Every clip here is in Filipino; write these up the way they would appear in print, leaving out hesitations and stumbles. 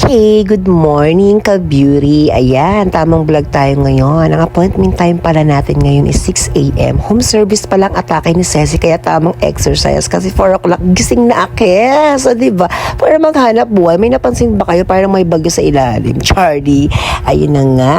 Hey, good morning ka-beauty. Ayan, tamang vlog tayo ngayon. Ang appointment time pala natin ngayon is 6 a.m. Home service pa lang atake ni Ceci, kaya tamang exercise kasi 4 o'clock gising na akes. So, diba? Para maghanap buhay, may napansin ba kayo parang may bagyo sa ilalim? Charlie, ayun na nga.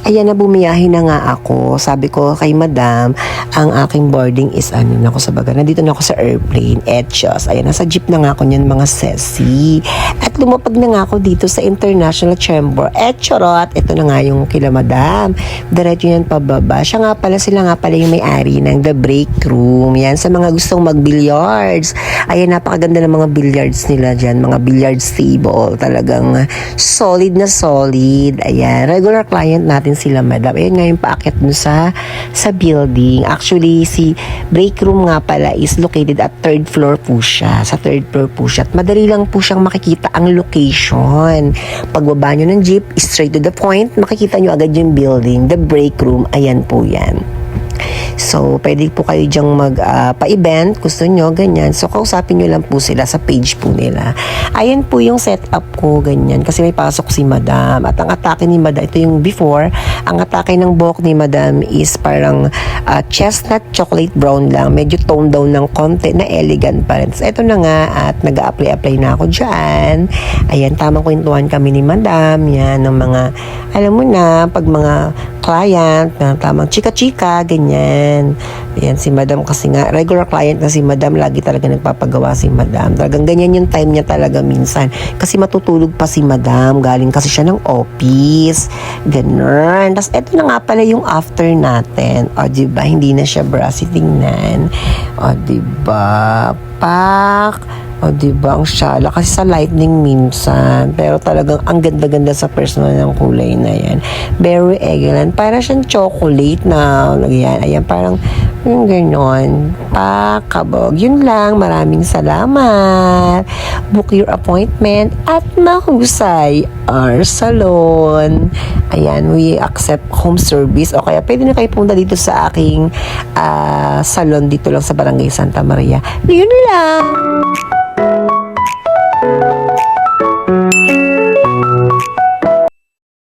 Ayan na, bumiyahin na nga ako. Sabi ko kay madam, ang aking boarding is ako sa baga. Nandito na ako sa airplane. Etchos. Ayan, nasa jeep na nga ako niyan mga Ceci. At lumapag na nga ako dito sa International Chamber. Charot, ito na nga yung kila madam. Diretso yan pababa. Sila nga pala yung may-ari ng The Break Room. Yan, sa mga gustong mag-billiards. Ayan, napakaganda ng mga billiards nila dyan. Mga billiards table. Talagang solid na solid. Ayan, regular client natin sila madam. Ayan nga yung paakit dun sa building. Actually, si Break Room nga pala is located at 3rd floor po siya. Sa 3rd floor po siya. At madali lang po siyang makikita ang location. Pagbaba nyo ng jeep, straight to the point, makikita nyo agad yung building, the break room, ayan po yan. So, pwede po kayo dyang pa-event, gusto nyo, ganyan. So, kausapin nyo lang po sila sa page po nila. Ayan po yung setup ko, ganyan. Kasi may pasok si madam. At ang atake ni madam, ito yung before, ang atake ng buhok ni madam is parang chestnut chocolate brown lang. Medyo toned down ng konti na elegant pa rin. So, ito na nga at nag-a-apply na ako dyan. Ayan, tamang kwentuhan kami ni madam. Yan, ng mga, alam mo na, pag mga client, na tamang chika-chika, ganyan. Ayan, si madam kasi nga, regular client na si madam, lagi talaga nagpapagawa si madam. Talagang ganyan yung time niya talaga minsan. Kasi matutulog pa si madam, galing kasi siya ng office. Ganun. Tapos, eto na nga pala yung after natin. O, diba? Hindi na siya brassy tingnan. O, diba? Pak! O, diba? Ang syala. Kasi sa lightning minsan. Pero talagang ang ganda-ganda sa personal ng kulay na yan. Very elegant. Parang siyang chocolate na, ayan, ayan, parang, yung gano'n. Pakabog. Yun lang. Maraming salamat. Book your appointment at mahusay our salon. Ayan, we accept home service. O kaya pwede na kayo punta dito sa aking salon dito lang sa Barangay Santa Maria. Yun lang.